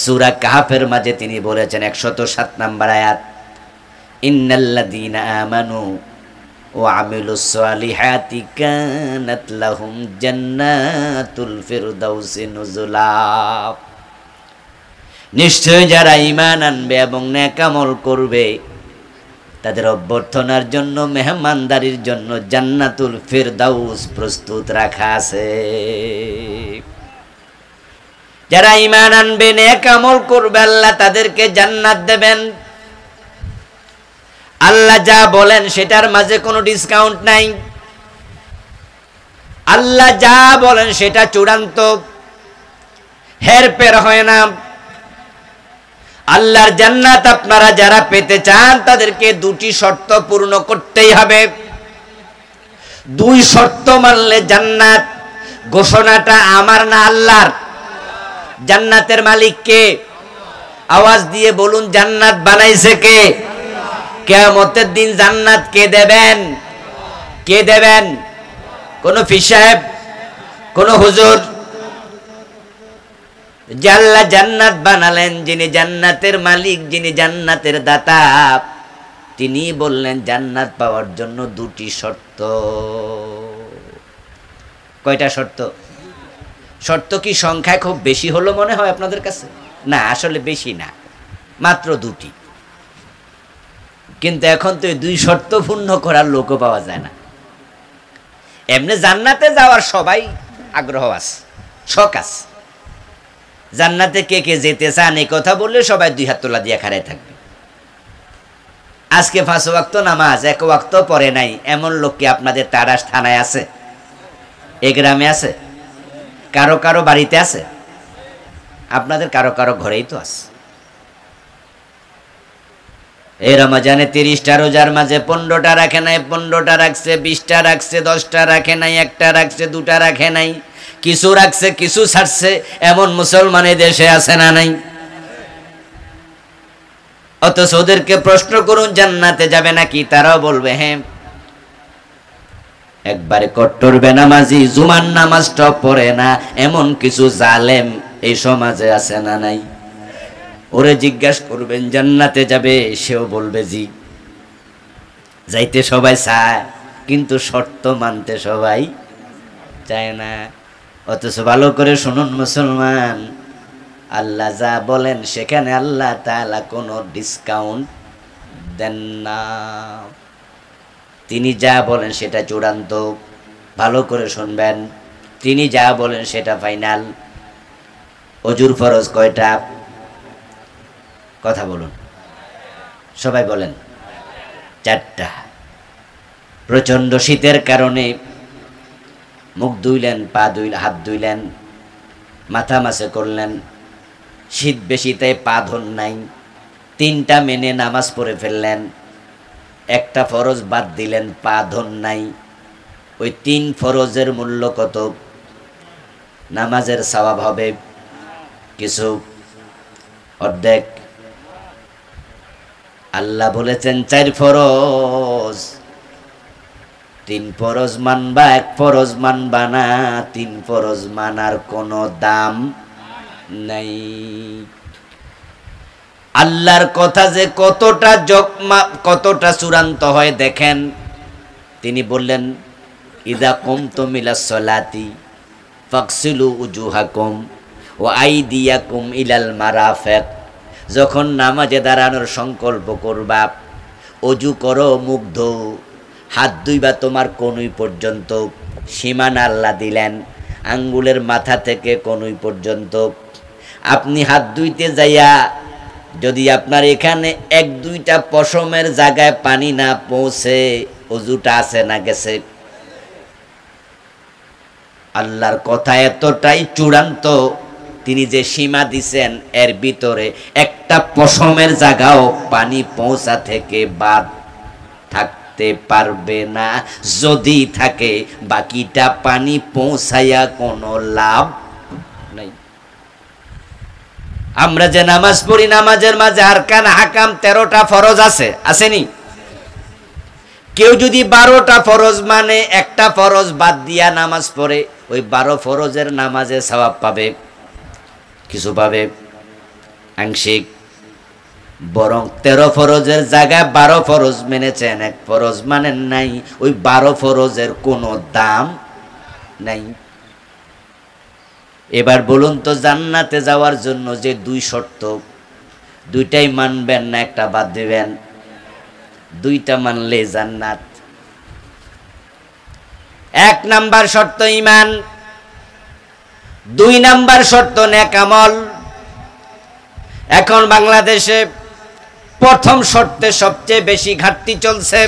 সূরা কাহফের মাঝে তিনি বলেছেন 107 নম্বর আয়াত, ইন্নাল্লাযীনা আমানু ওয়া আমিলুস সালিহাতি কানাত লাহুম জান্নাতুল ফিরদাউসি নুজুলা। নিশ্চয় যারা ঈমান আনবে এবং নেক আমল করবে তাদের অভ্যর্থনার জন্য, মেহমানদারির জন্য জান্নাতুল ফিরদাউস প্রস্তুত রাখা আছে। যারা ঈমান আনবে, নেক আমল করবে, আল্লাহ তাদেরকে জান্নাত দেবেন। আল্লাহ যা বলেন সেটার মাঝে কোনো ডিসকাউন্ট নাই। আল্লাহ যা বলেন সেটা চূড়ান্ত, হেরফের হয় না। আল্লাহর জান্নাত আপনারা যারা পেতে চান তাদেরকে দুটি শর্ত পূর্ণ করতেই হবে। দুই শর্ত মানলে জান্নাত। ঘোষণাটা আমার না আল্লাহর? জান্নাতের মালিক কে? আওয়াজ দিয়ে বলুন, জান্নাত বানাইছে কে? কিয়ামতের দিন জান্নাত কে দেবেন? কে দেবেন? কোন পীর সাহেব, কোন হুজুর? যে আল্লাহ জান্নাত বানালেন, যিনি জান্নাতের মালিক, যিনি জান্নাতের দাতা, তিনি বললেন জান্নাত পাওয়ার জন্য দুটি শর্ত। কয়টা শর্ত? শর্ত কি সংখ্যায় খুব বেশি হলো মনে হয় আপনাদের কাছে? না, আসলে বেশি না, মাত্র দুটি। কিন্তু এখন তো এই দুই শর্ত পূর্ণ করার লোকও পাওয়া যায় না। এমনি জান্নাতে যাওয়ার সবাই আগ্রহ আছে, শখ আছে। জান্নাতে কে কে যেতে চান এই কথা বললে সবাই দুই হাত তোলা দিয়ে খাড়ায় থাকবে। আজকে 5 ওয়াক্ত নামাজ 1 ওয়াক্ত পড়ে নাই এমন লোক কি আপনাদের তারাস থানায় আছে? এই গ্রামে আছে? কারো কারো বাড়িতে আছে? আপনাদের কারো কারো ঘরেই তো আছে। এই রমজানে 30টা রোজার মাঝে 15টা রাখে নাই, 15টা রাখছে, 20টা রাখছে, 10টা রাখে নাই, 1টা রাখছে, 2টা রাখে নাই, কিছু রাখছে, কিছু ছাড়ছে। এমন মুসলমান এই দেশে আছে না নাই? অথচ ওদেরকে প্রশ্ন করুন জান্নাতে যাবে নাকি, তারাও বলবে হ্যাঁ। একবারে কট্টর বেনামাজি, জুমার নামাজটা পড়ে না এমন কিছু জালেম এই সমাজে আছে না নাই? ওরে জিজ্ঞাসা করবেন জান্নাতে যাবে, সেও বলবে জি। যাইতে সবাই চায় কিন্তু শর্ত মানতে সবাই চায় না। অথচ ভালো করে শুনুন মুসলমান, আল্লাহ যা বলেন সেখানে আল্লাহ তাআলা কোনো ডিসকাউন্ট দেন না। তিনি যা বলেন সেটা চূড়ান্ত। ভালো করে শুনবেন, তিনি যা বলেন সেটা ফাইনাল। অজুর ফরজ কয়টা? কথা বলুন, সবাই বলেন। 4টা। প্রচন্ড শীতের কারণে মুখ ধুইলেন, পা ধুইলেন, হাত ধুইলেন, মাথা মাসে করলেন, শীত বেশি তাই পা ধন নাই, 3টা মেনে নামাজ পড়ে ফেললেন, 1টা ফরজ বাদ দিলেন, পা ধন নাই। ওই 3 ফরজের মূল্য কত? নামাজের সওয়াব হবে কিছু, অর্ধেক। আল্লাহ বলেছেন 4 ফরজ, 3 ফরজ মানবা, 1 ফরজ মানবা না। 3 ফরজ মানার কোনো দাম নাই। আল্লাহর কথা যে কতটা চূড়ান্ত হয় দেখেন। তিনি বললেন ইদা কুমতুম ইলাস সালাতি ফাগসিলু উজুহাকুম ওয়া আইদিয়াকুম ইলাল মারাফিক। যখন নামাজে দাঁড়ানোর সংকল্প করবা, অজু করো, মুখ ধো, হাত ধুইবা তোমার কনুই পর্যন্ত। সীমানা আল্লাহ দিলেন আঙ্গুলের মাথা থেকে কনুই পর্যন্ত। আপনি হাত ধুইতে যাইয়া যদি আপনার এখানে 1-2টা পশমের জায়গায় পানি না পৌঁছে, অজুটা আছে না গেছে? আল্লাহর কথা এতটাই চূড়ান্ত, তিনি যে সীমা দিছেন এর ভিতরে একটা পশমের জায়গাও পানি পৌঁছা থেকে বাদ থাকতে পারবে না। যদি থাকে বাকিটা পানি পৌঁছাইয়া কোনো লাভ নাই। আমরা যে নামাজ পড়ি, নামাজের মাঝে আরকান হাকাম 13টা ফরজ আছে, আসেনি? কেউ যদি 12টা ফরজ মানে 1টা ফরজ বাদ দিয়া নামাজ পড়ে, ওই 12 ফরজের নামাজে সওয়াব পাবে, কিছু পাবে। আংশিক, বরং 13 ফরজের জায়গায় 12 ফরজ মেনেছেন, 1 ফরজ মানেন নাই। ওই 12 ফরজের কোনো দাম নাই। এবার বলুন তো, জান্নাতে যাওয়ার জন্য যে 2 শর্ত, 2টাই মানবেন না একটা বাদ দিবেন? 2টা মানলে জান্নাত। 1 নাম্বার শর্ত ঈমান, 2 নাম্বার শর্ত নেক আমল। এখন বাংলাদেশে প্রথম শর্তে সবচেয়ে বেশি ঘাটতি চলছে,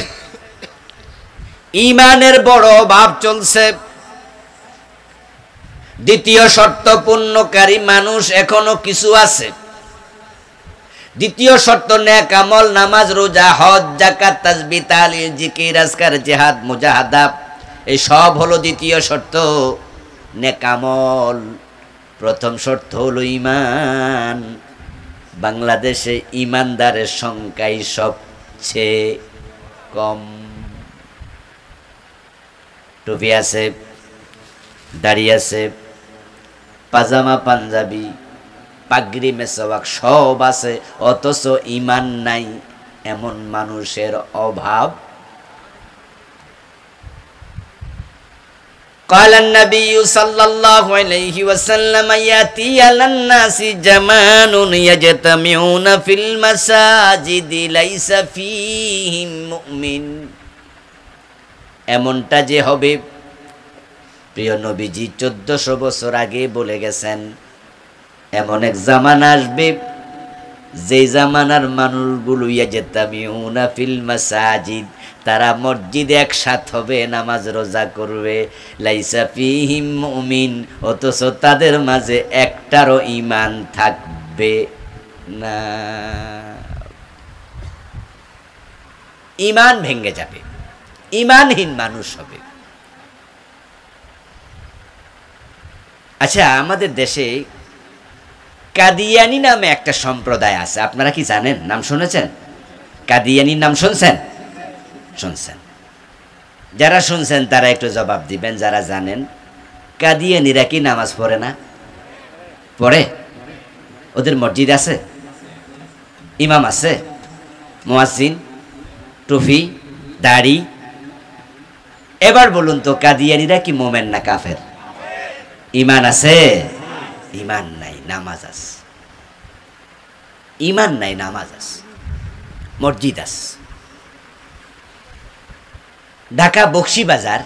ঈমানের বড় অভাব চলছে। দ্বিতীয় শর্ত পূর্ণকারী মানুষ এখনো কিছু আছে। দ্বিতীয় শর্ত নেক আমল, নামাজ, রোজা, হজ, যাকাত, তাসবিহ, তাহলিল, জিকির, আজকার, জিহাদ, মুজাহাদা, এই সব হলো দ্বিতীয় শর্ত। নেক আমল প্রথম শর্ত হলো ঈমান। বাংলাদেশে ঈমানদারের সংখ্যাই সবচেয়ে কম। টুপি আছে, দাড়ি আছে, পাজামা পাঞ্জাবি, পাগড়ি মেসওয়াক সব আছে, অথচ ঈমান নাই, এমন মানুষের অভাব। قال النبي صلى الله عليه وسلم يأتي على الناس زمان يجتمعون في المساجد ليس فيهم مؤمن। এমনটা যে হবে, প্রিয় নবীজি 1400 বছর আগে বলে গেছেন, এমন এক জামানা আসবে যেই জামানার মানুষগুলো ইয়াজতামিউনা ফিল মাসাজিদ, তারা মসজিদে একসাথে হবে, নামাজ রোজা করবে, লাইসা ফিহিম মুমিন, অথচ তাদের মাঝে একটারও ঈমান থাকবে না। ঈমান ভেঙে যাবে, ঈমানহীন মানুষ হবে। আচ্ছা, আমাদের দেশে কাদিয়ানি নামে একটা সম্প্রদায় আছে, আপনারা কি জানেন? নাম শুনেছেন? কাদিয়ানির নাম শুনছেন? শুনছেন? যারা শুনছেন তারা একটু জবাব দিবেন। যারা জানেন, কাদিয়ানিরা কি নামাজ পড়ে না? পড়ে। ওদের মসজিদ আছে, ইমাম আছে, মুয়াজ্জিন, টুপি, দাড়ি। এবার বলুন তো, কাদিয়ানিরা কি মোমেন না কাফের? ঈমান আছে? ঈমান নাই, নামাজ আছে। ঈমান নাই, নামাজ আছে, মসজিদ আছে। ঢাকা বকশীবাজার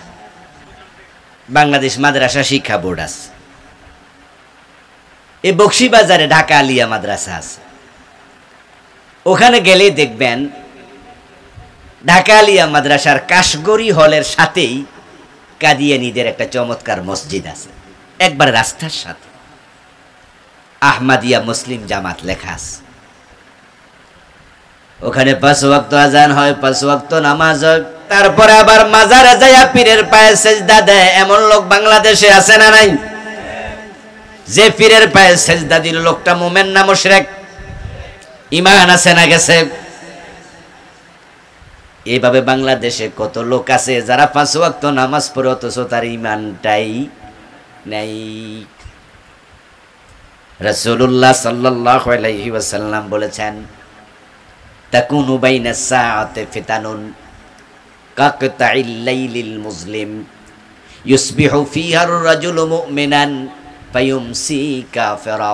বাংলাদেশ মাদ্রাসা শিক্ষা বোর্ড আছে। এই বকশীবাজারে ঢাকা আলিয়া মাদ্রাসা আছে। ওখানে গেলে দেখবেন ঢাকা আলিয়া মাদ্রাসার কাশগড়ি হলের সাথেই কাদিয়ানীদের একটা চমৎকার মসজিদ আছে, একবার রাস্তার সাথে। আহমাদিয়া মুসলিম জামাত লেখা আছে। ওখানে 5 ওয়াক্ত আজান হয়, 5 ওয়াক্ত নামাজ হয়। তারপরে আবার মাজারে যায়া পীরের পায়ে সেজদা দেয়। এমন লোক বাংলাদেশে আছে না নাই? যে পীরের পায়ে সেজদা দিল লোকটা মুমিন না মুশরিক? ঈমান আছে না গেছে? এইভাবে বাংলাদেশে কত লোক আছে যারা 5 ওয়াক্ত নামাজ পড়ে, অথচ তার ঈমানটাই নাই। রাসূলুল্লাহ সাল্লাল্লাহু আলাইহি ওয়াসাল্লাম বলেছেন, তাকুনু বাইনাস সাআতি ফিতানুন কাকতাইল লাইলিল মুজলিম ইউসবিহু ফিহা আর-রাজুলু মুমিনান ফায়ুমসি কাফিরা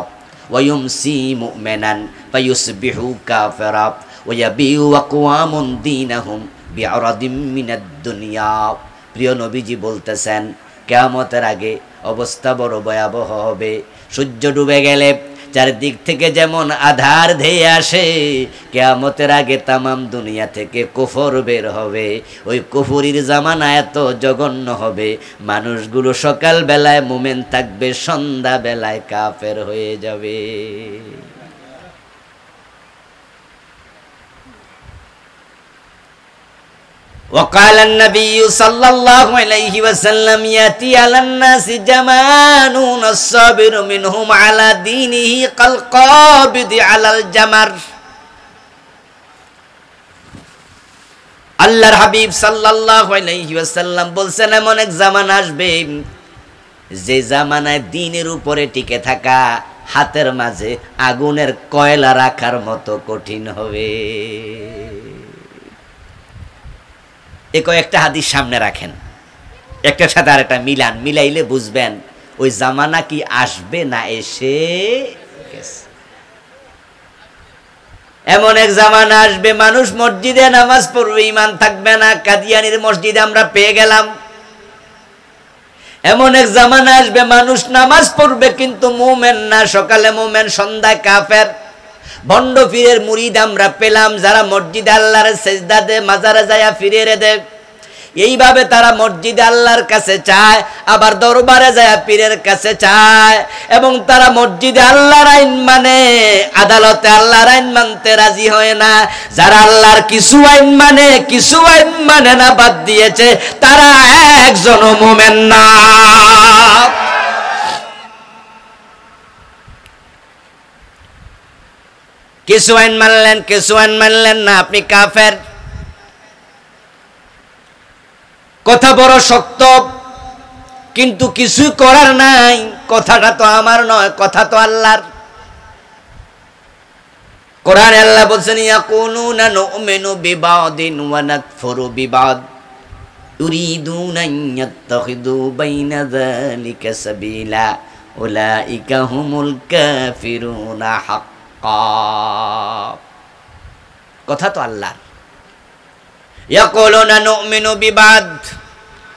ওয়া ইউমসি মুমিনান ফায়ুসবিহু কাফিরা ওয়া ইয়াবিউ আকওয়ামুন দীনাহুম বিআরাদিম মিনাদ দুনিয়া। প্রিয় নবীজি বলতেছেন, কিয়ামতের আগে অবস্থা বড় ভয়াবহ হবে। সূর্য ডুবে গেলে চারদিক থেকে যেমন আধার ধেয়ে আসে, কিয়ামতের আগে তামাম দুনিয়া থেকে কুফর বের হবে। ওই কুফরির জামানা এত জঘন্য হবে, মানুষগুলো সকাল বেলায় মুমিন থাকবে, সন্ধ্যা বেলায় কাফের হয়ে যাবে। وقال النبي صلى الله عليه وسلم يأتي على الناس زمان الصابر منهم على دينه كالقابض على الجمر। আল্লাহর হাবিব সাল্লাল্লাহু আলাইহি ওয়াসাল্লাম বলছেন, এমন এক জামানা আসবে যে জামানায় দ্বীনের উপরে টিকে থাকা হাতের মাঝে আগুনের কয়লা রাখার মতো কঠিন হবে। এ কয়েকটা হাদিস সামনে রাখেন, একটার সাথে আরেকটা মিলান, মিলাইলে বুঝবেন ওই জামানা কি আসবে না এসে গেছে। এমন এক জামানা আসবে মানুষ মসজিদে নামাজ পড়বে, ঈমান থাকবে না। কাদিয়ানির মসজিদে আমরা পেয়ে গেলাম। এমন এক জামানা আসবে মানুষ নামাজ পড়বে কিন্তু মুমিন না, সকালে মুমিন সন্ধ্যায় কাফের। ভণ্ড পীরের মুরিদ আমরা পেলাম, যারা মসজিদে আল্লাহর সেজদা দেয়, মাজারে যায় ফিরে দেয়। এইভাবে তারা মসজিদে আল্লাহর কাছে চায়, আবার দরবারে যায় পীরের কাছে চায়, এবং তারা মসজিদে আল্লাহর আইন মানে, আদালতে আল্লাহর আইন মানতে রাজি হয় না। যারা আল্লাহর কিছু আইন মানে, কিছু আইন মানে না, বাদ দিয়েছে, তারা একজনও মুমিন না। কিছু আইন মানলেন, কিছু আইন মানলেন না, আপনি কাফের। কথা বড় শক্ত, কিন্তু কিছু করার নাই। কথাটা তো আমার নয়, কথা তো আল্লাহর। কোরআনে আল্লাহ বলছেন, ইয়াকুলুনা নুমিনু বিবাদিন ওয়া নাকফুরু বিবাদ ইউরিদুনা আন ইয়াত্তাখিযু বাইনা যালিকা সাবিলা উলাইকা হুমুল কাফিরুনা হাক্কা। কথা তো আল্লাহর। ইয়াকুলুনা নুমিনু বিবাদ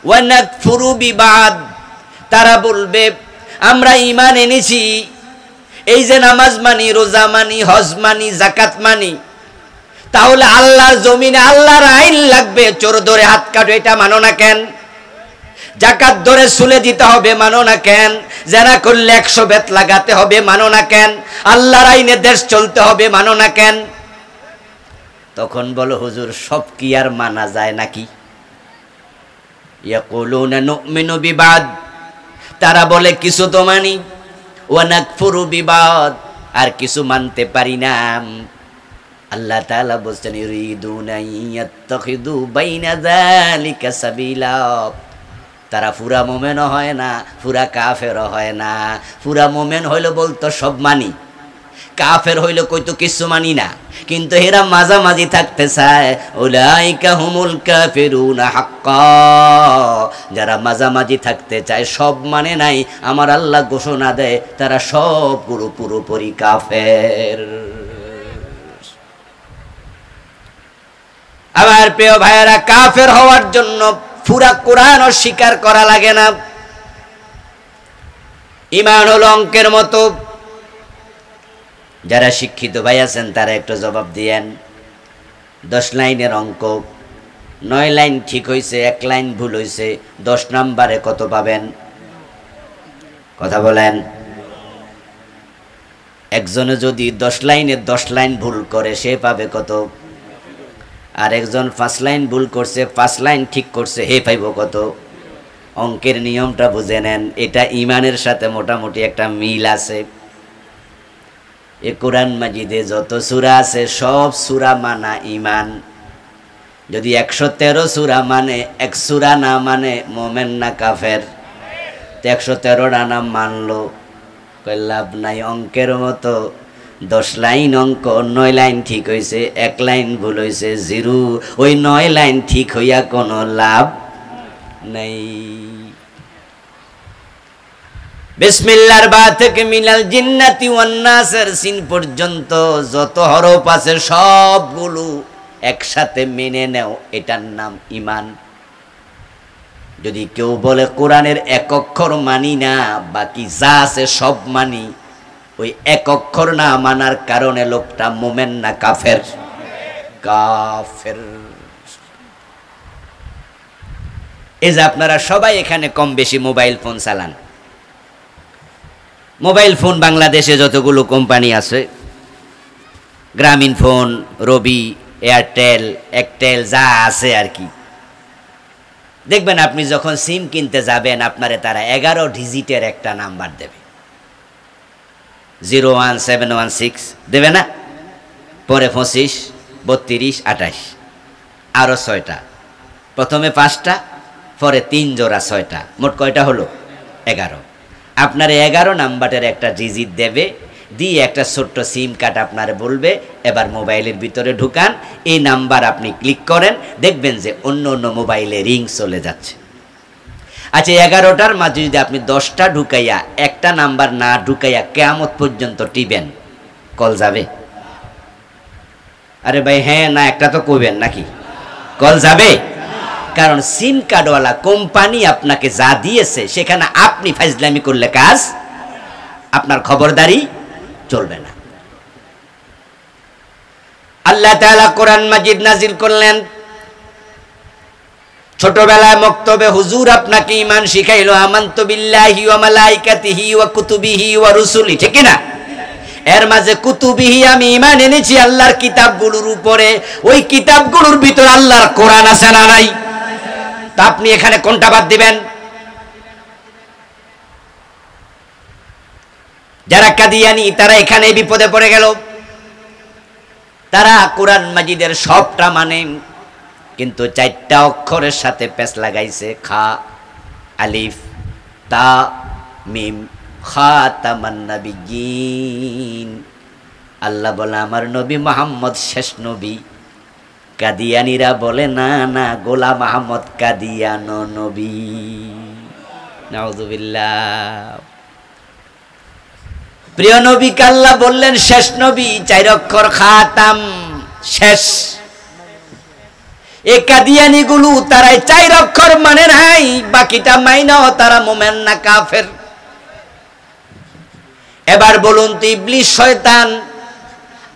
ওয়া নাকফুরু বিবাদ, তারা বলবে আমরা ঈমান এনেছি, এই যে নামাজ মানি, রোজা মানি, হজ মানি, যাকাত মানি, তাহলে আল্লাহর জমিনে আল্লাহর আইন লাগবে। চোর ধরে হাত কাটো, এটা মানো না কেন? যাকাত ধরে চুলে দিতে হবে, মানো না কেন? যারা করলে 100 বেত লাগাতে হবে, মানো না কেন? আল্লাহর আইনে দেশ চলতে হবে, মানো না কেন? তখন বলো, হুজুর সব কি আর মানা যায় নাকি? ইয়াকুলুনা নুমিনু বিবাদ, তারা বলে কিছু তো মানি, ওয়া নাকফুরু বিবাদ, আর কিছু মানতে পারি না। আল্লাহ তাআলা বলছেন, ইউরিদুনা ইয়াত্তাখিযু বাইনা যালিকা সাবিলা। তারা পুরা মুমিন হয় না, পুরা কাফের হয় না। পুরা মুমিন হইলো বলতো সব মানি, কাফের হইলো কইতো কিছু মানি না, কিন্তু এরা মাঝামাঝি থাকতে চায়। উলাইকা হুমুল কাফিরুনা হাক্কা, যারা মাঝামাঝি থাকতে চায়, সব মানে নাই, আমার আল্লাহ ঘোষণা দেয় তারা সবগুলো পুরোপুরি কাফের। আমার প্রিয় ভাইয়েরা, কাফের হওয়ার জন্য পুরা কোরআন স্বীকার করা লাগে না। ঈমান হলো অঙ্কের মতো। যারা শিক্ষিত ভাই আছেন তারা একটু জবাব দিয়েন। 10 লাইনের অঙ্ক, 9 লাইন ঠিক হয়েছে, 1 লাইন ভুল হয়েছে, 10 নম্বরে কত পাবেন? কথা বলেন। একজনে যদি 10 লাইনে 10 লাইন ভুল করে, সে পাবে কত? আর একজন 5 লাইন ভুল করছে, 5 লাইন ঠিক করছে, হে পাইব কত? অঙ্কের নিয়মটা বুঝে নেন। এটা ঈমানের সাথে মোটামুটি একটা মিল আছে। এ কোরআন মাজিদে যত সূরা আছে, সব সূরা মানা ঈমান। যদি 113 সূরা মানে, 1 সূরা না মানে, মুমিন না কাফের? 113টা নাম মানলো, কই লাভ নাই। অঙ্কের মতো 10 লাইন অঙ্ক, 9 লাইন ঠিক হয়েছে, 1 লাইন ভুল হয়েছে, 0। ওই 9 লাইন ঠিক হইয়া কোনো লাভ নাই। বিসমিল্লাহর বা থেকে মিনাল জিন্নাতি ওয়ান নাসের সিন পর্যন্ত যত হরফ আছে সবগুলো একসাথে মেনে নাও, এটার নাম ঈমান। যদি কেউ বলে কোরআনের 1 অক্ষর মানি না, বাকি যা আছে সব মানি, ওই 1 অক্ষর না মানার কারণে লোকটা মুমিন না কাফের? কাফের। এই যে আপনারা সবাই এখানে কম বেশি মোবাইল ফোন চালান। মোবাইল ফোন বাংলাদেশে যতগুলো কোম্পানি আছে, গ্রামীণ ফোন, রবি, এয়ারটেল, একটেল, যা আছে আর কি, দেখবেন আপনি যখন সিম কিনতে যাবেন, আপনারে তারা 11 ডিজিটের একটা নাম্বার দেবে। 01716 দেবে না? পরে 25, 32, 28, আরো 6টা। প্রথমে 5টা, পরে 3 জোড়া 6টা, মোট কয়টা হলো? 11। আপনার 11 নাম্বারের একটা ডিজিট দেবে, দিয়ে একটা ছোট্ট সিম কার্ড আপনার বলবে এবার মোবাইলের ভিতরে ঢুকান, এই নাম্বার আপনি ক্লিক করেন, দেখবেন যে অন্য অন্য মোবাইলে রিং চলে যাচ্ছে। আচ্ছা 11টার মাঝে যদি আপনি 10টা ঢুকাইয়া একটা নাম্বার না ঢুকাইয়া কিয়ামত পর্যন্ত টিবেন, কল যাবে? আরে ভাই হ্যাঁ না একটা তো কইবেন নাকি, কল যাবে? কারণ সিম কার্ডওয়ালা কোম্পানি আপনাকে যা দিয়েছে সেখানে আপনি ফাইজলামি করলে কাজ, আপনার খবরদারি চলবে না। আল্লাহ তাআলা কোরআন মাজিদ নাজিল করলেন, ছোটবেলায় মক্তবে হুজুর আপনাকে ঈমান শিখাইলো, আমানতু বিল্লাহি ওয়া মালাইকাতিহি ওয়া কুতুবিহি ওয়া রুসুলি, ঠিক কি না? এর মাঝে কুতুবিহি আমি ঈমান এনেছি আল্লাহর কিতাবগুলোর উপরে, ওই কিতাবগুলোর ভিতর আল্লাহর কোরআন আছে না নাই? তা আপনি এখানে কোনটা বাদ দিবেন? যারা কাদিয়ানি তারা এখানে বিপদে পড়ে গেল। তারা কোরআন মাজিদের সবটা মানে, কিন্তু 4টা অক্ষরের সাথে পেশ লাগাইছে, খা আলিফ তা মিম খাতামান নাবিয়্যিন। আল্লাহ বলে আমার নবী মুহাম্মদ শেষ নবী। কাদিয়ানিরা বলে না না, গোলাম আহমদ কাদিয়ানো নবী। নাউযুবিল্লাহ। প্রিয় নবীকে আল্লাহ বললেন শেষ নবী, 4 অক্ষর খাতাম, শেষ। এই কাদিয়ানি গুলো তারাই 4 অক্ষর মানে নাই, বাকিটা মাইনাও তারা মুমিন না কাফের। এবার বলুন তো ইবলিস শয়তান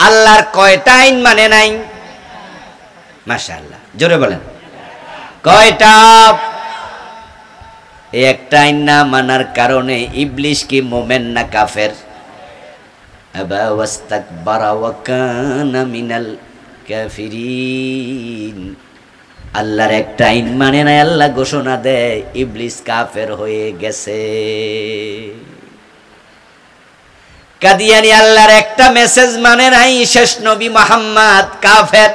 আল্লাহর কয়টা আইন মানে নাই? মাশাআল্লাহ, জোরে বলেন কয়টা? এই একটা আইন না মানার কারণে ইবলিস কি মুমিন না কাফের? আবা ওয়াস্তাকবারা ওয়া কানা মিনাল কাফিরিন। আল্লাহর একটা আইন মানে না, আল্লাহ ঘোষণা দেয় ইবলিস কাফের হয়ে গেছে। কাদিয়ানি আল্লাহর একটা মেসেজ মানে নাই, শেষ নবী মুহাম্মদ কাফের।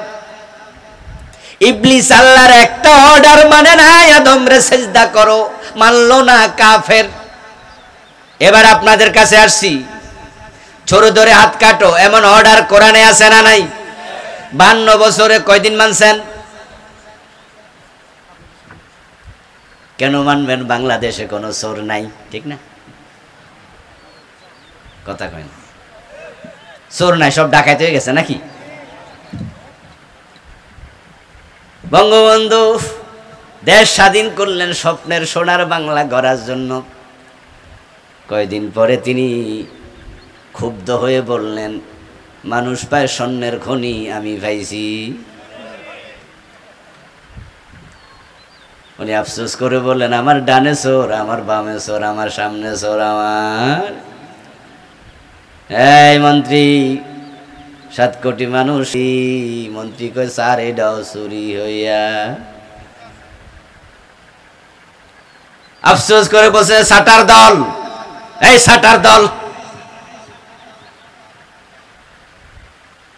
ইবলিস আল্লাহর একটা অর্ডার মানে নাই, আদমরে সিজদা করো, মানলো না, কাফের। এবার আপনাদের কাছে আসছি, ছোট ধরে হাত কাটো, এমন অর্ডার কোরআনে আছে না নাই? 52 বছরে কয়দিন মানছেন? কেন মানবেন? বাংলাদেশে কোনো চোর নাই, ঠিক না? কথা কয় না, চোর নাই, সব ডাকাইতে হয়ে গেছে নাকি? বঙ্গবন্ধু দেশ স্বাধীন করলেন স্বপ্নের সোনার বাংলা গড়ার জন্য। কয়দিন পরে তিনি ক্ষুব্ধ হয়ে বললেন, মানুষ পায় স্বর্ণের খনি, আমি পাইছি। উনি আফসোস করে বললেন, আমার ডানে চোর, আমার বামে চোর, আমার সামনে চোর, আমার। এই মন্ত্রী, 7 কোটি মানুষ, মন্ত্রী কয় স্যার এটাও চুরি হইয়া। আফসোস করে বসে সাটার দল, এই সাটার দল।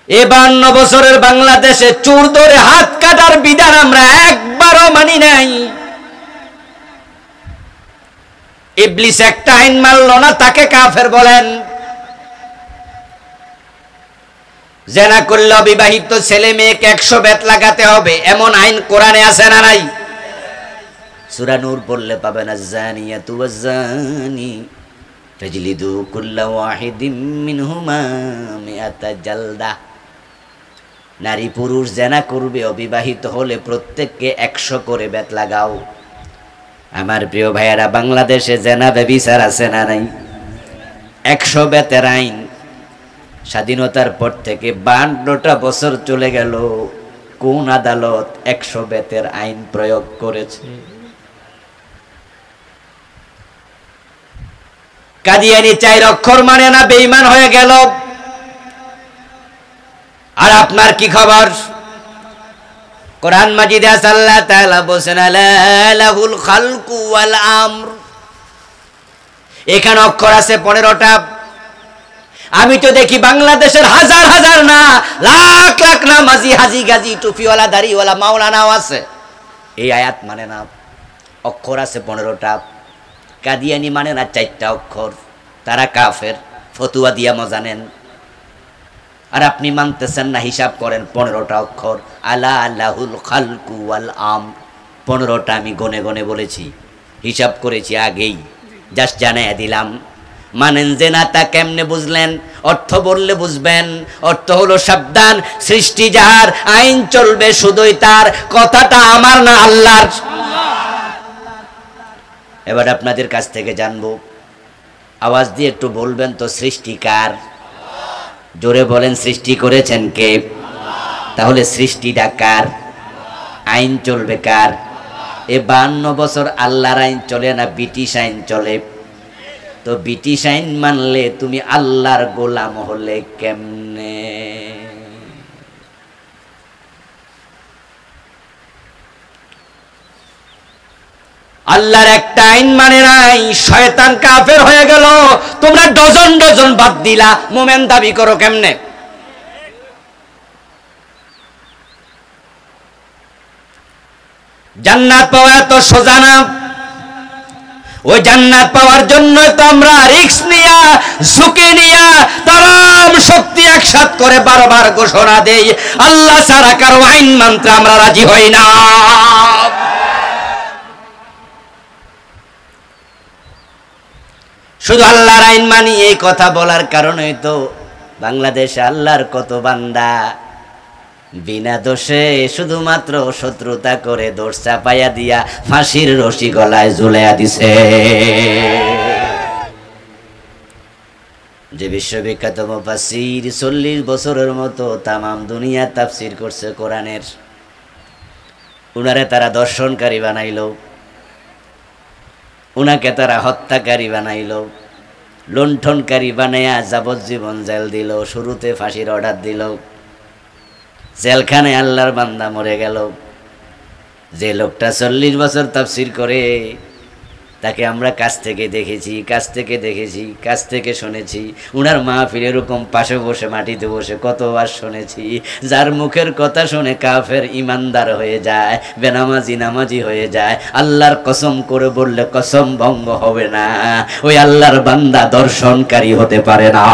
52 বছরের বাংলাদেশে চোর ধরে হাত কাটার বিধান আমরা একবারও মানি নাই। ইবলিস একটা আইন মানলো না, তাকে কাফের বলেন। জেনা করলে অবিবাহিত ছেলে মেয়েকে 100 বেত লাগাতে হবে, এমন আইন কোরআনে আছে না নাই? সূরা নূর পড়লে পাবেন, আয-যানিয়াতু ওয়াজ-যানি ফাজলিদু কুল্লা ওয়াহিদিম মিনহুমা মিআতা জালদা। নারী পুরুষ জেনা করবে, অবিবাহিত হলে প্রত্যেককে 100 করে বেত লাগাও। আমার প্রিয় ভাইয়েরা, বাংলাদেশে জেনা ব্যভিচার আছে না নাই? 100 বেতের আইন। স্বাধীনতার পর থেকে 52টা বছর চলে গেল, কোন আদালত 100 বেতের আইন প্রয়োগ করেছে? কাদিয়ানি 4 অক্ষর মানে না, বেঈমান হয়ে গেল। আর আপনার কি খবর? কোরআন মাজিদে আল্লাহ তাআলা বলেন, আলা লাহুল খালকু ওয়াল আমর। এখানে অক্ষর আছে 15টা। আমি তো দেখি বাংলাদেশের হাজার হাজার না, লাখ লাখ নামাজি, হাজি গাজি, টুপিওয়ালা, দাড়িওয়ালা, মাওলানাও আছে। এই আয়াত মানে না, অক্ষর আছে 15টা। কাদিয়ানি মানে না 4টা অক্ষর, তারা কাফের, ফতুয়া দিয়া মজা নেন। আর আপনি মানতেছেন না, হিসাব করেন 15টা অক্ষর, আলা আল্লাহুল খালকু ওয়াল আম, 15টা আমি গনে গনে বলেছি, হিসাব করেছি আগেই, জাস্ট জানাইয়া দিলাম। মানেন যে না তা কেমনে বুঝলেন? অর্থ বললে বুঝবেন। অর্থ হলো সাবধান, সৃষ্টি যার, আইন চলবে শুধুই তার, কথাটা আমার না আল্লাহর। এবার আপনাদের কাছ থেকে জানবো, আওয়াজ দিয়ে একটু বলবেন তো সৃষ্টি কার? জোরে বলেন, সৃষ্টি করেছেন কে? তাহলে সৃষ্টিটা কার? আইন চলবে কার? এ 52 বছর আল্লাহর আইন চলে না ব্রিটিশ আইন চলে? তো ব্রিটিশ আইন মানলে তুমি আল্লাহর গোলাম হলে কেমনে? আল্লাহর একটা আইন মানে নাই, শয়তান কাফের হয়ে গেল, তোমরা ডজন ডজন বাদ দিলা, মোমেন দাবি করো কেমনে? জান্নাত পাওয়া এত সোজা না। ওই জান্নাত পাওয়ার জন্য তো আমরা রিস্ক নিয়া, ঝুঁকি নিয়া, তাম শক্তি একসাথ করে বারবার ঘোষণা দেই, আল্লাহ ছাড়া কারো আইন মানতে আমরা রাজি হই না। শুধু আল্লাহর আইন মানি, এই কথা বলার কারণেই তো বাংলাদেশে আল্লাহর কত বান্দা বিনা দোষে শুধুমাত্র শত্রুতা করে দোষ চাপাইয়া দিয়া ফাঁসির রশি গলায় ঝুলাইয়া দিছে। যে বিশ্ববিখ্যাত মুফাসসির 40 বছরের মতো তামাম দুনিয়া তাফসির করছে কোরআনের, উনারে তারা দর্শনকারী বানাইল, উনাকে তারা হত্যাকারী বানাইল, লুণ্ঠনকারী বানাইয়া যাবজ্জীবন জেল দিল, শুরুতে ফাঁসির অর্ডার দিল। জেলখানে আল্লাহর বান্দা মরে গেল। যে লোকটা 40 বছর তাফসির করে, তাকে আমরা কাছ থেকে দেখেছি, কাছ থেকে শুনেছি। উনার মাহফিল এরকম পাশে বসে, মাটিতে বসে কতবার শুনেছি। যার মুখের কথা শুনে কাফের ইমানদার হয়ে যায়, বেনামাজি নামাজি হয়ে যায়। আল্লাহর কসম করে বললে কসম ভঙ্গ হবে না, ওই আল্লাহর বান্দা দর্শনকারী হতে পারে না।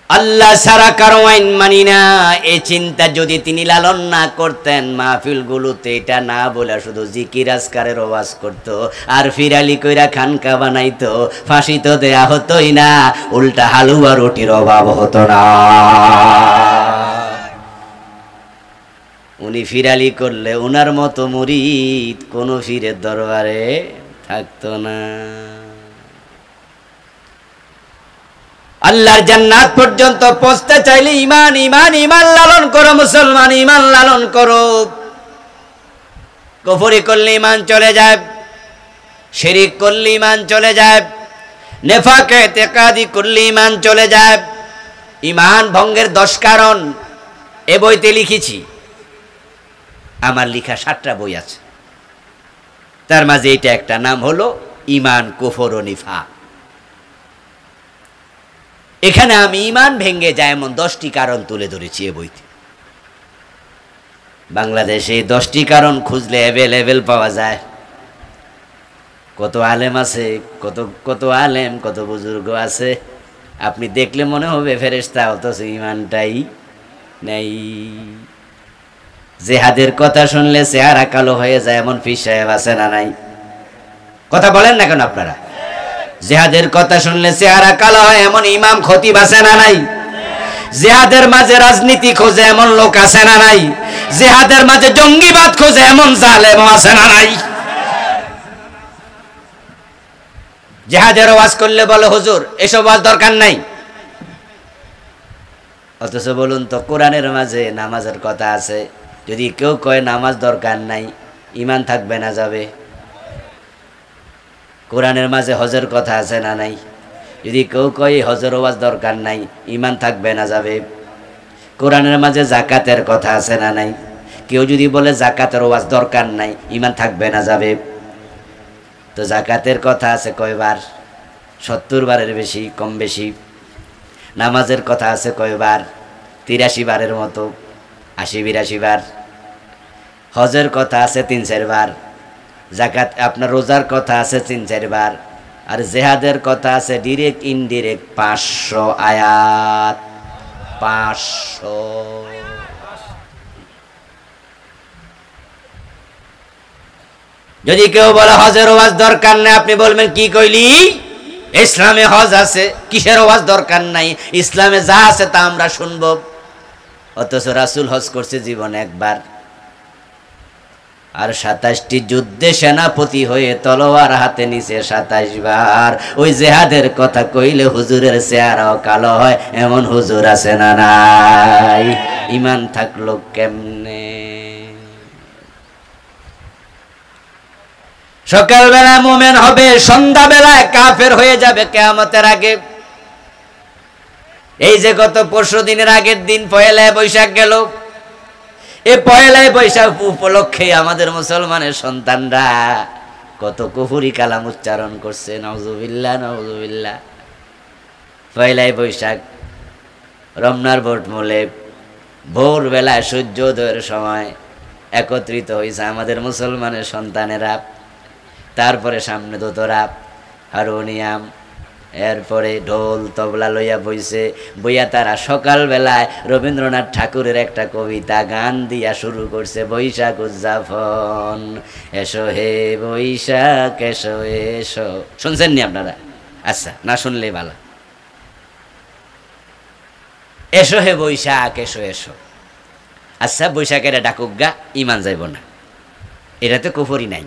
আল্লাহ ছাড়া কারো আইন মানি না, এই চিন্তা যদি তিনি লালন না করতেন, মাহফিলগুলোতে এটা না বলে শুধু জিকির আজকারের ওয়াজ করতো আর ফিরালি কইরা খানকা বানাইতো, ফাঁসি তো দেয়া হতোই না, উল্টা হালুয়া রুটির অভাব হতো না। উনি ফিরালি করলে উনার মতো মুরিদ কোন ফিরের দরবারে থাকতো না। আল্লাহর জান্নাত পর্যন্ত পৌঁছতে চাইলে ঈমান ঈমান ঈমান লালন করো মুসলমান, ঈমান লালন করো। কুফরি করলে ঈমান চলে যায়, শিরক করলে ঈমান চলে যায়, নেফাক ইতিকাদি করলে ঈমান চলে যায়। ঈমান ভঙ্গের 10 কারণ এ বইতে লিখেছি। আমার লেখা 7টা বই আছে, তার মাঝে এটা একটা, নাম হলো ঈমান কুফর ও নিফাক। এখানে আমি ঈমান ভেঙে যায় এমন 10টি কারণ তুলে ধরেছি এ বইতে। বাংলাদেশে 10টি কারণ খুঁজলে অ্যাভেলেবেল পাওয়া যায়। কত আলেম আছে, কত আলেম, কত বুজুর্গ আছে, আপনি দেখলে মনে হবে ফেরেশতা, অথচ ঈমানটাই নেই। জিহাদের কথা শুনলে চেহারা কালো হয়ে যায় এমন পীর সাহেব আছে না নাই? কথা বলেন না কেন আপনারা? জিহাদের কথা শুনলে চেহারা কালো হয় এমন ইমাম খতিব আছে না নাই? জিহাদের মাঝে রাজনীতি খোঁজে এমন লোক আছে না নাই? জিহাদের মাঝে জঙ্গিবাদ খোঁজে এমন জালেম আছে না নাই? জিহাদের ওয়াজ করলে বলে হুজুর এসব ওয়াজ দরকার নাই, অথচ বলুন তো কোরআনের মাঝে নামাজের কথা আছে। যদি কেউ কয় নামাজ দরকার নাই, ঈমান থাকবে না যাবে? কোরআনের মাঝে হজের কথা আছে না নাই? যদি কেউ কয় হজের ওয়াজ দরকার নাই, ঈমান থাকবে না যাবে? কোরআনের মাঝে যাকাতের কথা আছে না নাই? কেউ যদি বলে যাকাতের ওয়াজ দরকার নাই, ঈমান থাকবে না যাবে? তো জাকাতের কথা আছে কয়বার? 70 বারের বেশি, কম বেশি। নামাজের কথা আছে কয়বার? 83 বারের মতো, 80-82 বার। হজের কথা আছে 3-4 বার। জাকাত আপনার রোজার কথা আছে 3-4 বার। আর জেহাদের কথা আছে ডিরেক্ট ইনডিরেক্ট 500 আয়াত। 500। যদি কেউ বলে হজের ওয়াজ দরকার নাই, আপনি বলবেন কি কইলি? ইসলামে হজ আছে, কিসের ওয়াজ দরকার নাই? ইসলামে যা আছে তা আমরা শুনবো। অথচ রাসূল হজ করছে জীবনে একবার, আর 27টি যুদ্ধে সেনাপতি হয়ে তলোয়ার হাতে নিছে 27 বার। ওই জেহাদের কথা কইলে হুজুরের চেহারাও কালো হয়, এমন হুজুর আছে না নাই? ঈমান থাকলো কেমনে? সকালবেলা মুমিন হবে, সন্ধ্যাবেলায় কাফের হয়ে যাবে কিয়ামতের আগে। এই যে গত পরশু দিনের আগের দিন পয়লা বৈশাখ গেল, এই পয়লা বৈশাখ উপলক্ষে আমাদের মুসলমানের সন্তানরা কত কুফরি কালাম উচ্চারণ করছে। নাউজুবিল্লাহ, নাউজুবিল্লাহ। পয়লা বৈশাখ রমনার ভোটমূলে ভোরবেলায় সূর্যোদয়ের সময় একত্রিত হয়েছে আমাদের মুসলমানের সন্তানেরা। তারপরে সামনে দোতরা, হারমোনিয়াম, এরপরে ঢোল তবলা লইয়া বইছে। বইয়া তারা সকালবেলায় রবীন্দ্রনাথ ঠাকুরের একটা কবিতা গান দিয়া শুরু করছে, বৈশাখ উদযাপন, এসো হে বৈশাখ এসো এসো। শুনছেন নি আপনারা? আচ্ছা, না শুনলেই ভালো। এসো হে বৈশাখ এসো এসো। আচ্ছা, বৈশাখের ডাকুক গা, ইমান যাইব না, এটা তো কুফরি নাই।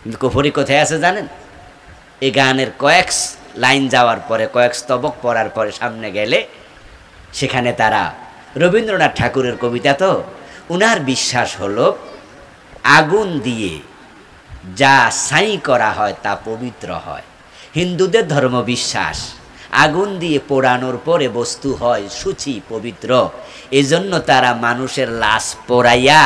কিন্তু কুফরি কোথায় আছে জানেন? এই গানের কয়েক লাইন যাওয়ার পরে, কয়েক স্তবক পড়ার পরে সামনে গেলে সেখানে তারা, রবীন্দ্রনাথ ঠাকুরের কবিতা তো, উনার বিশ্বাস হলো আগুন দিয়ে যা ছাই করা হয় তা পবিত্র হয়। হিন্দুদের ধর্ম বিশ্বাস আগুন দিয়ে পোড়ানোর পরে বস্তু হয় শুচি, পবিত্র। এজন্য তারা মানুষের লাশ পোড়াইয়া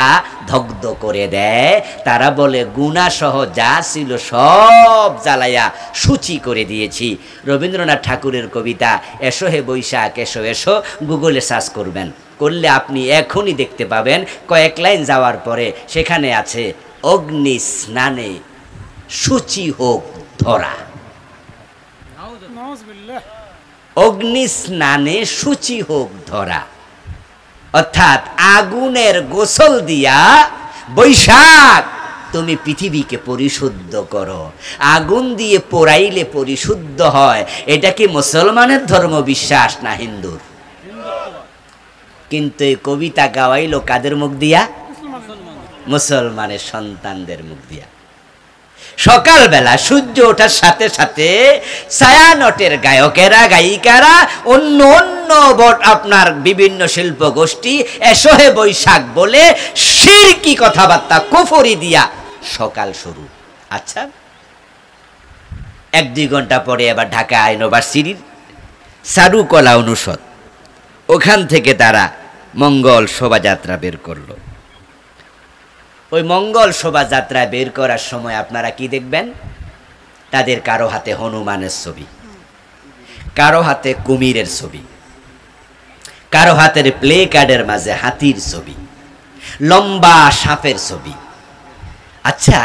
দগ্ধ করে দেয়। তারা বলে গুনাহ সহ যা ছিল সব জ্বালাইয়া শুচি করে দিয়েছি। রবীন্দ্রনাথ ঠাকুরের কবিতা এসো হে বৈশাখ এসো এসো, গুগলে সার্চ করবেন, করলে আপনি এখনই দেখতে পাবেন। কয়েক লাইন যাওয়ার পরে সেখানে আছে অগ্নি স্নানে শুচি হোক ধরা। অগ্নি স্নানে শুচি হোক ধরা, অর্থাৎ আগুনের গোসল দিয়া বৈশাখ তুমি পৃথিবীকে পরিশুদ্ধ করো। আগুন দিয়ে পোড়াইলে পরিশুদ্ধ হয়, এটা কি মুসলমানের ধর্ম বিশ্বাস না হিন্দুর? কিন্তু এই কবিতা গাওয়াইলো কাদের মুখ দিয়া? মুসলমানের সন্তানদের মুখ দিয়া। সকালবেলা সূর্য ওঠার সাথে সাথে ছায়ানটের গায়কেরা, গায়িকারা, অন্য অন্য আপনার বিভিন্ন শিল্প গোষ্ঠী এসো হে বৈশাখ বলে শিরকি কথাবার্তা কুফরি দিয়া সকাল শুরু। আচ্ছা, 1-2 ঘন্টা পরে আবার ঢাকা ইউনিভার্সিটির চারুকলা অনুষদ, ওখান থেকে তারা মঙ্গল শোভাযাত্রা বের করলো। ওই মঙ্গল শোভাযাত্রা বের করার সময় আপনারা কি দেখবেন? তাদের কারো হাতে হনুমানের ছবি, কারো হাতে কুমিরের ছবি, কারো হাতের প্লে কার্ডের মাঝে হাতির ছবি, লম্বা সাপের ছবি। আচ্ছা,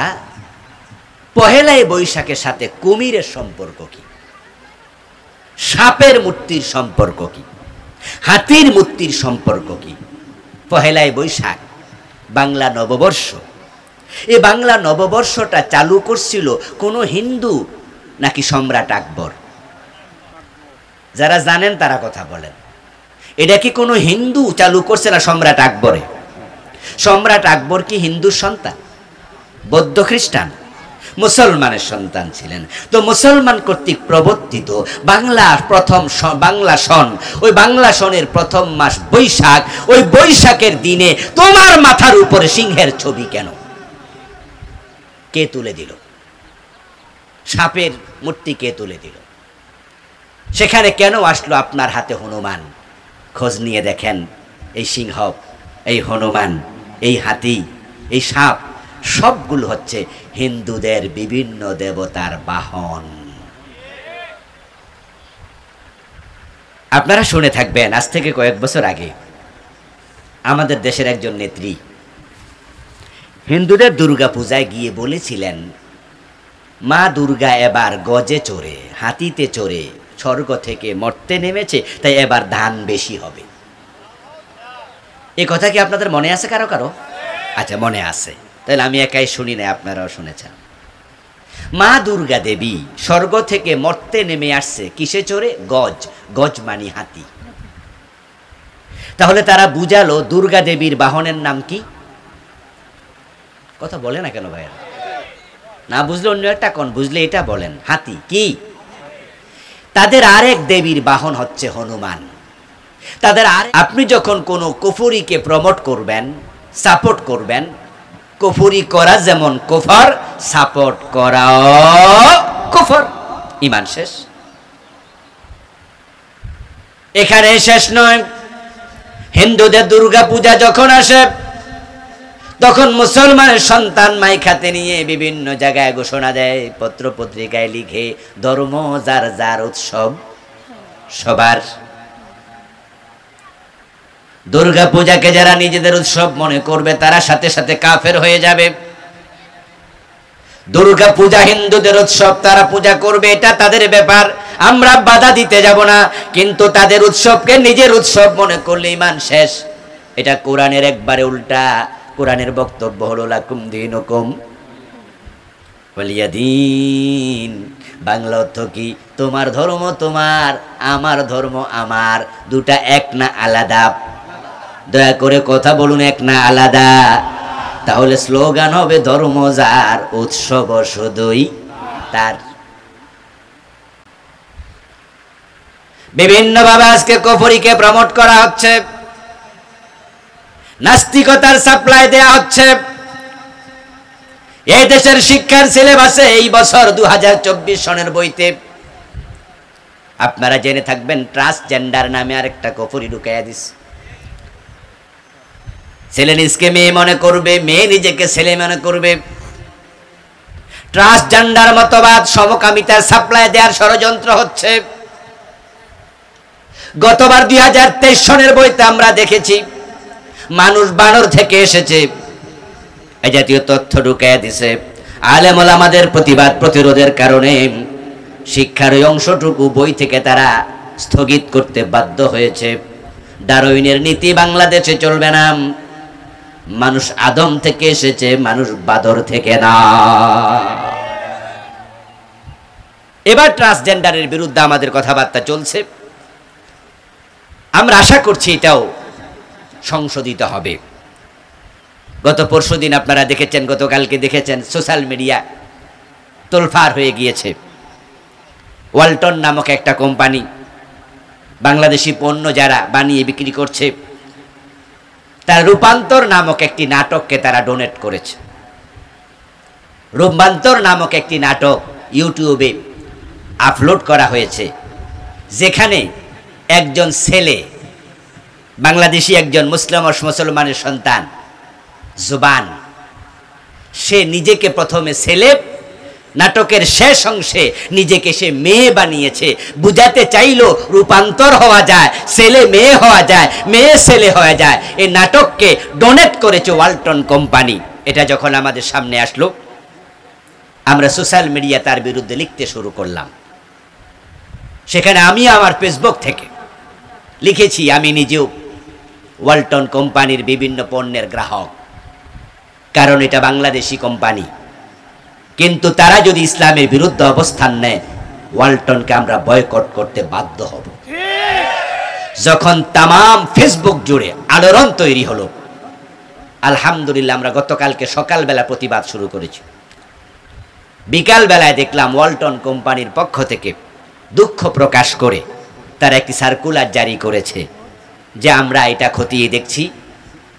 পহেলাই বৈশাখের সাথে কুমিরের সম্পর্ক কি? সাপের মূর্তির সম্পর্ক কি? হাতির মূর্তির সম্পর্ক কি? পহেলাই বৈশাখ বাংলা নববর্ষ। এই বাংলা নববর্ষটা চালু করছিল কোন হিন্দু নাকি সম্রাট আকবর? যারা জানেন তারা কথা বলেন। এটা কি কোনো হিন্দু চালু করছে না সম্রাট আকবরে? সম্রাট আকবর কি হিন্দুর সন্তান? বৌদ্ধ খ্রিস্টান? মুসলমানের সন্তান ছিলেন। তো মুসলমান কর্তৃক প্রবর্তিত বাংলা সন, ওই বাংলা সনের প্রথম মাস বৈশাখ। ওই বৈশাখের দিনে তোমার মাথার উপরে সিংহের ছবি কেন? কে তুলে দিল? সাপের মূর্তি কে তুলে দিল? সেখানে কেন আসলো আপনার হাতে হনুমান? খোঁজ নিয়ে দেখেন, এই সিংহ, এই হনুমান, এই হাতি, এই সাপ সবগুলো হচ্ছে হিন্দুদের বিভিন্ন দেবতার বাহন। আপনারা শুনে থাকবেন, আজ থেকে কয়েক বছর আগে আমাদের দেশের একজন নেত্রী হিন্দুদের দুর্গা পূজায় গিয়ে বলেছিলেন, মা দুর্গা এবার গজে চড়ে, হাতিতে চড়ে স্বর্গ থেকে মর্তে নেমেছে, তাই এবার ধান বেশি হবে। এ কথা কি আপনাদের মনে আছে কারো কারো? আচ্ছা, মনে আছে, তাহলে আমি একাই শুনি না, আপনারাও শুনেছেন। মা দুর্গা দেবী স্বর্গ থেকে মর্তে নেমে আসছে কিসে চড়ে? গজ। গজ মানি হাতি। তাহলে তারা বুঝালো দুর্গা দেবীর বাহনের নাম কি? কথা বলে না কেন ভাইয়া? না বুঝলে অন্য একটা কোন, বুঝলে এটা বলেন। হাতি কি? তাদের আরেক দেবীর বাহন হচ্ছে হনুমান। তাদের আপনি যখন কোনো কুফরিকে প্রমোট করবেন, সাপোর্ট করবেন, কুফরি করা যেমন কুফর, সাপোর্ট করাও কুফর, ঈমান শেষ। এখানে শেষ নয়, হিন্দুদের দুর্গা পূজা যখন আসে তখন মুসলমানের সন্তান মাইখাতে নিয়ে বিভিন্ন জায়গায় ঘোষণা দেয়, পত্র পত্রিকায় লিখে, ধর্ম যার যার, উৎসব সবার। দুর্গা পূজাকে যারা নিজেদের উৎসব মনে করবে তারা সাথে সাথে কাফের হয়ে যাবে। দুর্গা পূজা হিন্দুদের উৎসব, তারা পূজা করবে, এটা তাদের ব্যাপার, আমরা বাধা দিতে যাব না। কিন্তু তাদের উৎসবকে নিজের উৎসব মনে করলে ঈমান শেষ। এটা কোরআনের একবারে উল্টা। কোরআনের বক্তব্য হলো লাকুম দীনুকুম ওয়ালিয়া দীন। বাংলা অর্থ কি? তোমার ধর্ম তোমার, আমার ধর্ম আমার, দুটা এক না আলাদা? দয়া করে কথা বলুন, এক না আলাদা? তাহলে স্লোগান হবে ধর্ম যার, উৎসব শুধুই তার। বিভিন্নভাবে আজকে কুফরিকে প্রমোট করা হচ্ছে, নাস্তিকতার সাপ্লাই দেয়া হচ্ছে। এই দেশের শিক্ষার সিলেবাসে এই বছর 2024 সনের বইতে আপনারা জেনে থাকবেন, ট্রান্সজেন্ডার নামে আরেকটা কুফরি ঢুকাইয়া দিস। ছেলে নিজকে মেয়ে মনে করবে, মেয়ে নিজেকে ছেলে মনে করবে। ট্রান্সজেন্ডার মতবাদ, সমকামিতার সাপ্লাই দেওয়ার ষড়যন্ত্র হচ্ছে। গতবার 2023 সনের বইতে আমরা দেখেছি মানুষ বানর থেকে এসেছে, এই জাতীয় তথ্য ঢুকাইয়া দিছে। আলেম ওলামাদের প্রতিবাদ প্রতিরোধের কারণে শিক্ষার ওই অংশটুকু বই থেকে তারা স্থগিত করতে বাধ্য হয়েছে। ডারউইনের নীতি বাংলাদেশে চলবে না। মানুষ আদম থেকে এসেছে, মানুষ বাদর থেকে না। এবার ট্রান্সজেন্ডারের বিরুদ্ধে আমাদের কথাবার্তা চলছে। আমরা আশা করছি এটাও সংশোধিত হবে। গত পরশুদিন আপনারা দেখেছেন, গতকালকে দেখেছেন, সোশ্যাল মিডিয়া তোলফার হয়ে গিয়েছে। ওয়ালটন নামক একটা কোম্পানি বাংলাদেশি পণ্য যারা বানিয়ে বিক্রি করছে, তার রূপান্তর নামক একটি নাটককে তারা ডোনেট করেছে। রূপান্তর নামক একটি নাটক ইউটিউবে আপলোড করা হয়েছে, যেখানে একজন ছেলে, বাংলাদেশি একজন মুসলমানের সন্তান জুবান, সে নিজেকে প্রথমে ছেলে, নাটকের শেষ অংশে নিজেকে সে মেয়ে বানিয়েছে। বুঝাতে চাইলো রূপান্তর হওয়া যায়, ছেলে মেয়ে হওয়া যায়, মেয়ে ছেলে হওয়া যায়। এই নাটককে ডোনেট করেছে ওয়ালটন কোম্পানি। এটা যখন আমাদের সামনে আসলো, আমরা সোশ্যাল মিডিয়া তার বিরুদ্ধে লিখতে শুরু করলাম। সেখানে আমি আমার ফেসবুক থেকে লিখেছি, আমি নিজেও ওয়ালটন কোম্পানির বিভিন্ন পণ্যের গ্রাহক, কারণ এটা বাংলাদেশি কোম্পানি। কিন্তু তারা যদি ইসলামের বিরুদ্ধে অবস্থান নেয়, ওয়ালটনকে আমরা বয়কট করতে বাধ্য হব। যখন তামাম ফেসবুক জুড়ে আলোড়ন তৈরি হলো, আলহামদুলিল্লাহ আমরা গতকালকে সকালবেলা প্রতিবাদ শুরু করেছি। বিকাল বেলায় দেখলাম ওয়ালটন কোম্পানির পক্ষ থেকে দুঃখ প্রকাশ করে তারা একটি সার্কুলার জারি করেছে যে আমরা এটা খতিয়ে দেখছি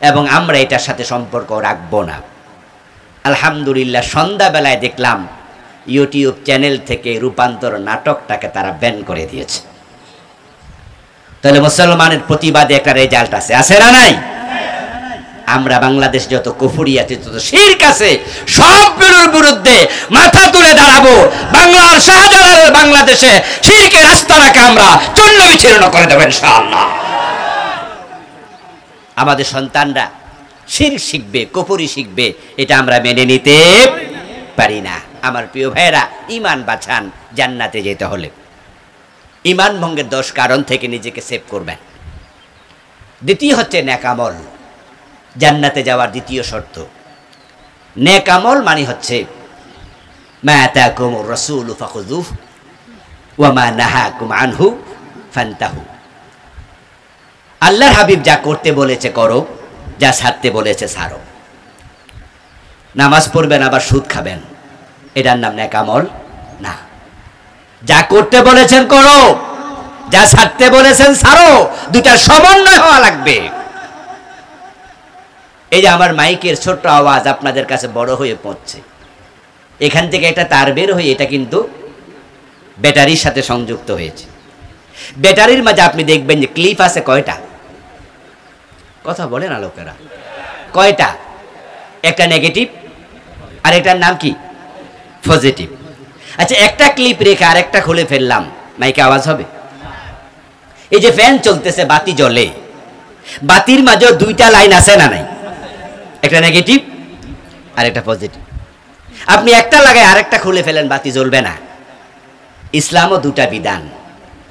এবং আমরা এটার সাথে সম্পর্ক রাখবো না। আলহামদুলিল্লাহ সন্ধ্যাবেলায় দেখলাম ইউটিউব চ্যানেল থেকে রূপান্তর নাটকটাকে তারা ব্যান করে দিয়েছে। তাহলে মুসলমানের প্রতিবাদে একটা রেজাল্ট আছে, আছে না নাই? আমরা বাংলাদেশ যত কুফরি আছে, যত শিরক আছে, সবগুলোর বিরুদ্ধে মাথা তুলে দাঁড়াবো। বাংলার শাহজালালের বাংলাদেশে শিরকের রাস্তাটাকে আমরা চূর্ণ বিচ্ছিন্ন করে দেব ইনশাআল্লাহ। আমাদের সন্তানরা শিরক শিখবে, কুফরি শিখবে, এটা আমরা মেনে নিতে পারি না। আমার প্রিয় ভাইয়েরা, ঈমান বাঁচান জান্নাতে যেতে হলে। ঈমান ভঙ্গের 10 কারণ থেকে নিজেকে সেভ করবেন। দ্বিতীয় হচ্ছে নেক আমল, জান্নাতে যাওয়ার দ্বিতীয় শর্ত। নেক আমল মানে হচ্ছে মা আতাকুমুর রাসূলু ফাখুযুহু ওয়া মা নাহাকুম আনহু ফান্তাহু। আল্লাহর হাবিব যা করতে বলেছে করো, যা ছাড়তে বলেছে ছাড়ো। নামাজ পড়বেন আবার সুদ খাবেন, এটার নাম নেক আমল না। যা করতে বলেছেন করো, যা ছাড়তে বলেছেন ছাড়ো, দুটার সমন্বয় হওয়া লাগবে। এই যে আমার মাইকের ছোট্ট আওয়াজ আপনাদের কাছে বড় হয়ে পৌঁছছে, এখান থেকে একটা তার বের হয়ে এটা কিন্তু ব্যাটারির সাথে সংযুক্ত হয়েছে। ব্যাটারির মাঝে আপনি দেখবেন যে ক্লিপ আছে কয়টা? কথা বলেন না লোকেরা, কয়টা? একটা নেগেটিভ আর এটার নাম কি? পজিটিভ। আচ্ছা, একটা ক্লিপ রেখে আরেকটা খুলে ফেললাম, মাইকে আওয়াজ হবে? এই যে ফ্যান চলতেছে, বাতি জ্বলে, বাতির মাঝে দুইটা লাইন আছে না নাই? একটা নেগেটিভ আর একটা পজিটিভ। আপনি একটা লাগায় আরেকটা খুলে ফেলেন, বাতি জ্বলবে না। ইসলামও দুটা বিধান,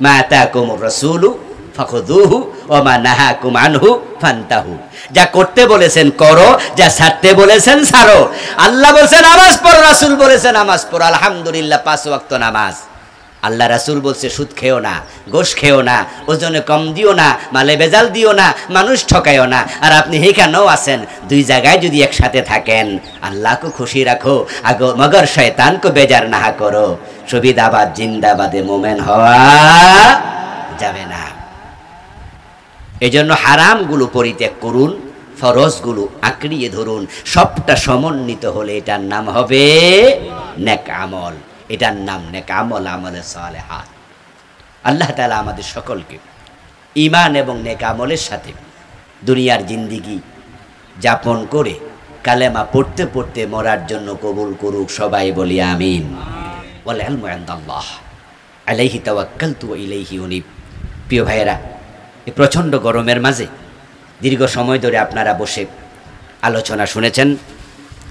মা আতাকুমুর রাসূলু ফাখুযুহু ওয়া মা নাহাকুম আনহু ফান্তাহু। যা করতে বলেছেন করো, যা ছাড়তে বলেছেন ছাড়ো। আল্লাহ বলেছেন নামাজ পড়ো, রাসূল বলেছেন নামাজ পড়ো, আলহামদুলিল্লাহ 5 ওয়াক্ত নামাজ। আল্লাহ রাসূল বলছে সুদ খেও না, গোশ খেও না, ওজনে কম দিও না, মালে বেজাল দিও না, মানুষ ঠকায়ও না। আর আপনি এখানেও আছেন, দুই জায়গায় যদি একসাথে থাকেন, আল্লাহকে খুশি রাখো আগো, মগর শয়তানকে বেজার না করো। সুবিধাবাদ জিন্দাবাদে মোমেন হওয়া যাবে না। এজন্য হারামগুলো পরিত্যাগ করুন, ফরজগুলো আঁকড়িয়ে ধরুন। সবটা সমন্বিত হলে এটার নাম হবে নেক আমল, এটার নাম নেক আমল, আমলে সালেহাত। আল্লাহ তাআলা আমাদের সকলকে ঈমান এবং নেক আমলের সাথে দুনিয়ার জিন্দেগি যাপন করে কালেমা পড়তে পড়তে মরার জন্য কবুল করুক। সবাই বলি আমিন। ওয়াল ইলমু ইনদাল্লাহ, আলাইহি তাওয়াক্কালতু ওয়া ইলাইহি উনীব। প্রিয় ভাইয়েরা, এই প্রচণ্ড গরমের মাঝে দীর্ঘ সময় ধরে আপনারা বসে আলোচনা শুনেছেন,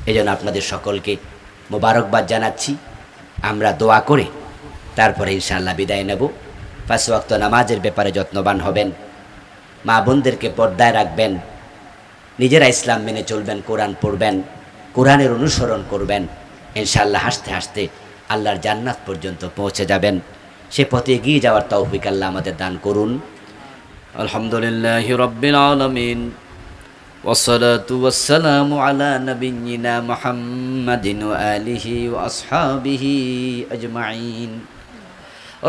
এজন্য আপনাদের সকলকে মোবারকবাদ জানাচ্ছি। আমরা দোয়া করে তারপরে ইনশাআল্লাহ বিদায় নেব। 5 ওয়াক্ত নামাজের ব্যাপারে যত্নবান হবেন, মা বোনদেরকে পর্দায় রাখবেন, নিজেরা ইসলাম মেনে চলবেন, কোরআন পড়বেন, কোরআনের অনুসরণ করবেন। ইনশাআল্লাহ হাসতে হাসতে আল্লাহর জান্নাত পর্যন্ত পৌঁছে যাবেন। সে পথে এগিয়ে যাওয়ার তৌফিক আল্লাহ আমাদের দান করুন। আলহামদুলিল্লাহি রাব্বিল আলামিন, ওয়াসসালাতু ওয়াসসালামু আলা নাবিয়্যিনা মুহাম্মাদিন ওয়া আলিহি ওয়া আসহাবিহি আজমাইন।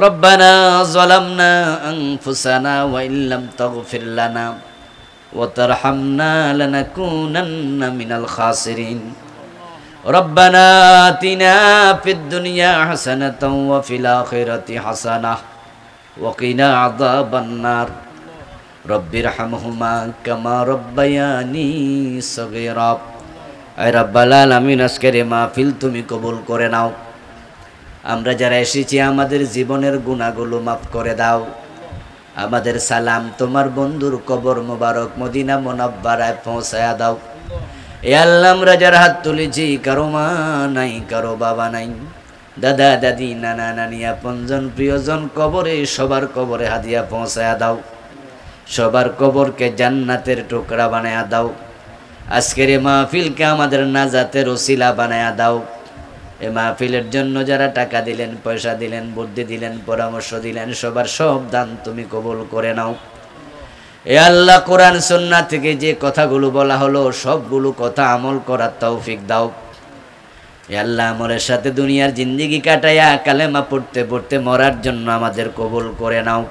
রব্বানা যালামনা আনফুসানা ওয়া ইল্লাম তাগফির লানা ওয়া তারহামনা লানাকুনান্না মিনাল খাসিরিন। রব্বানা আতিনা ফিদ দুনিয়া হাসানাতাও ওয়া ফিল আখিরাতি হাসানাহ ওয়া কিনা আযাবান নার। রব্বিরহামহুমা কামা রব্বায়ানি সগীরা। আয় রাব্বাল আলামিন, আজকের এই মাহফিল তুমি কবুল করে নাও। আমরা যারা এসেছি আমাদের জীবনের গুনাহগুলো মাফ করে দাও। আমাদের সালাম তোমার বন্ধুর কবর মোবারক মদিনা মুনাব্বারায় পৌঁছায়া দাও। এ আল্লাহ, আমরা যারা হাত তুলেছি, কারো মা নাই, কারো বাবা নাই, দাদা দাদি, নানা নানি, আপনজন প্রিয়জন কবরে, সবার কবরে হাদিয়া পৌঁছায়া দাও। সবার কবরকে জান্নাতের টুকরা বানায়া দাও। আজকের এই মাহফিলকে আমাদের নাজাতের ওসিলা বানায়া দাও। এই মাহফিলের জন্য যারা টাকা দিলেন, পয়সা দিলেন, বুদ্ধি দিলেন, পরামর্শ দিলেন, সবার সব দান তুমি কবুল করে নাও। এ আল্লাহ, কোরআন সুন্নাহ থেকে যে কথাগুলো বলা হলো সবগুলো কথা আমল করার তৌফিক দাও। এ আল্লাহ, আমলের সাথে দুনিয়ার জিন্দেগি কাটাইয়া কালেমা পড়তে পড়তে মরার জন্য আমাদের কবুল করে নাও।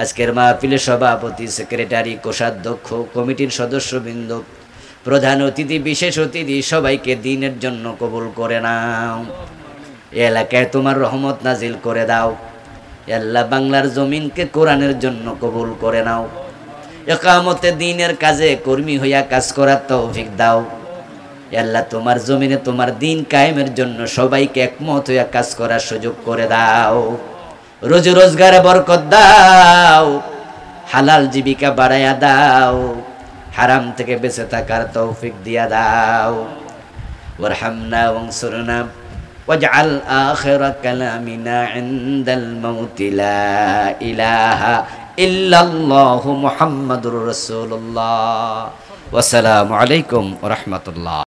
আজকের মাহফিলের সভাপতি, সেক্রেটারি, কোষাধ্যক্ষ, কমিটির সদস্যবৃন্দ, প্রধান অতিথি, বিশেষ অতিথি, সবাইকে দ্বীনের জন্য কবুল করে নাও। এ এলাকায় তোমার রহমত নাজিল করে দাও। এ আল্লাহ, বাংলার জমিনকে কোরআনের জন্য কবুল করে নাও। ইকামতে দ্বীনের কাজে কর্মী হইয়া কাজ করার তৌফিক দাও। আল্লাহ তোমার জমিনে তোমার দ্বীন কায়েমের জন্য সবাইকে একমত হইয়া কাজ করার সুযোগ করে দাও। রোজি রোজগারে বরকত দাও, হালাল জীবিকা বাড়াইয়া দাও, হারাম থেকে বেঁচে থাকার তৌফিক দিয়া দাও। ওয়ারহামনা ওয়ানসুরনা ওয়াজআল আখিরা কালামিনা ইনদাল মাউত লা ইলাহা ইল্লাল্লাহু মুহাম্মাদুর রাসূলুল্লাহ। ওয়া আসসালামু আলাইকুম ওয়া রাহমাতুল্লাহ।